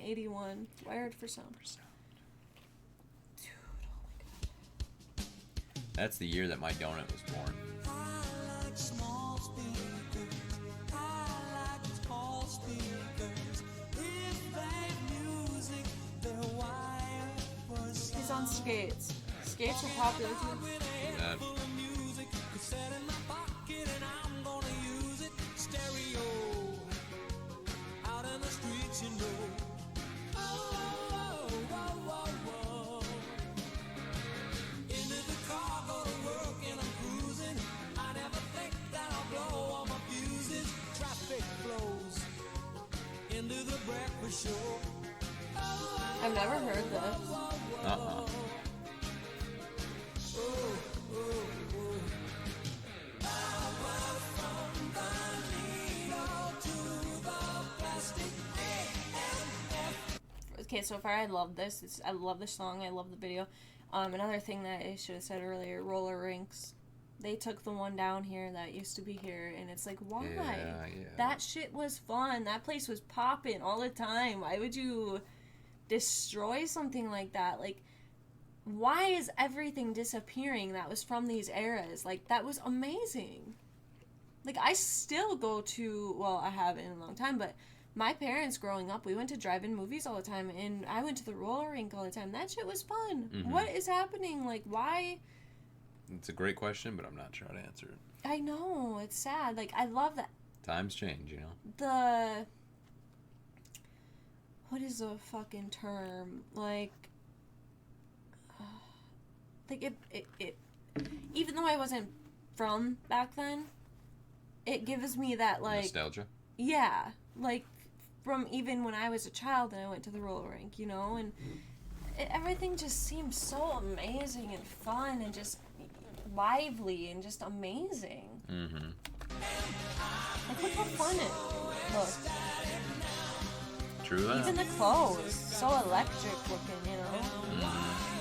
1981. Wired for Sound. Dude, oh my god. That's the year that my donut was born. He's on skates. Skates are popular too. Yeah. I've never heard this. Uh-uh. Okay, so far I love this. I love the song. I love the video. Another thing that I should have said earlier, roller rinks. They took the one down here that used to be here, and it's like, why? Yeah. That shit was fun. That place was popping all the time. Why would you destroy something like that? Like, why is everything disappearing that was from these eras? Like, that was amazing. Like, I still go to, well, I haven't in a long time, but my parents growing up, we went to drive-in movies all the time, and I went to the roller rink all the time. That shit was fun. Mm-hmm. What is happening? Like, why? It's a great question, but I'm not sure how to answer it. I know, it's sad. Like, I love that. Times change, you know? What is the fucking term? Like it even though I wasn't from back then, it gives me that, like... Nostalgia? Yeah. Like, from even when I was a child and I went to the roller rink, you know? And everything just seems so amazing and fun and just lively and just amazing. Mm-hmm. Like, look how fun it looks. True that. Even the clothes, so electric looking, you know? Mm-hmm.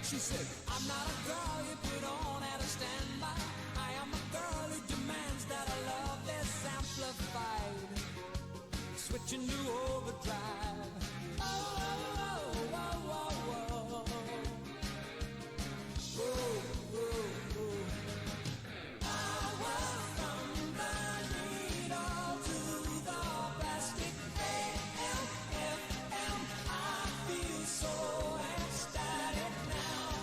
She said, I'm not a girl you put on at a standby. I am a girl who demands that a love is amplified. Switching to overdrive. Oh, oh, oh, oh, oh, oh. Oh, oh, oh. Power from the needle to the plastic. A-L-F-M. I feel so ecstatic now.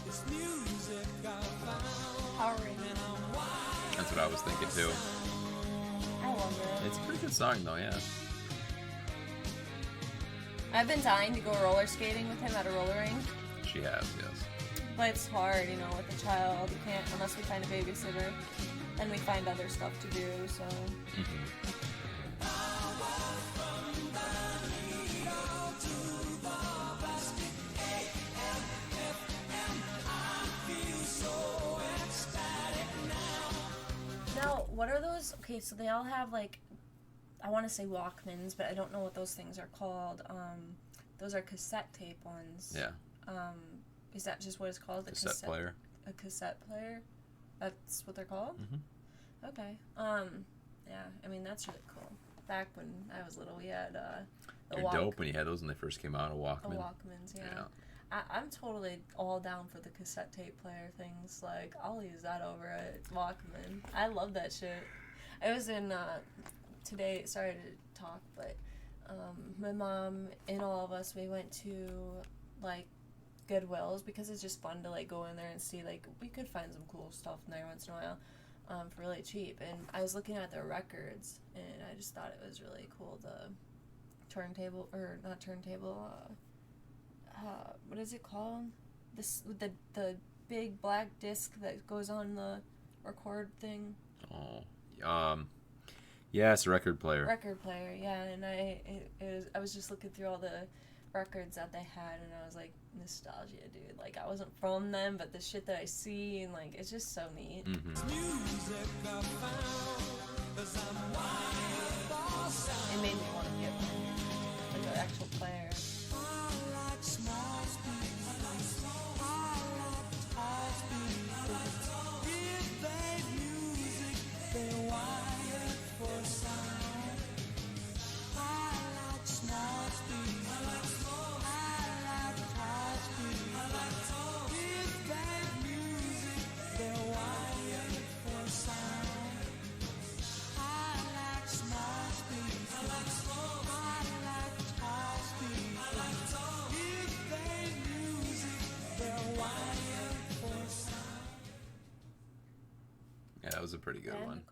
This music I found. Power Rangers. That's what I was thinking too. I love it. It's a pretty good song though, yeah. I've been dying to go roller skating with him at a roller rink. She has, yes. But it's hard, you know, with a child. You can't, unless we find a babysitter. Then we find other stuff to do, so... Mm-hmm. Now, what are those? Okay, so they all have, like, I want to say Walkmans, but I don't know what those things are called. Those are cassette tape ones. Yeah. Is that just what it's called? The Cassette player. A cassette player? That's what they're called? Mm-hmm. Okay. Yeah, I mean, that's really cool. Back when I was little, we had, You're dope when you had those when they first came out, a Walkman. Walkmans, yeah. I'm totally all down for the cassette tape player things. Like, I'll use that over a Walkman. I love that shit. I was in, today, sorry to talk, but my mom and all of us, we went to, like, Goodwills because it's just fun to, like, go in there and see, like, we could find some cool stuff in there once in a while for really cheap. And I was looking at their records, and I just thought it was really cool, the turntable, or not turntable, what is it called? This the big black disc that goes on the record thing. Oh, Yeah, it's a record player. Record player, yeah. And I was just looking through all the records that they had, and I was like, nostalgia, dude. Like, I wasn't from them, but the shit that I see, and like, it's just so neat. Mm-hmm. It made me want to get like an actual player. Yeah, that was a pretty good one.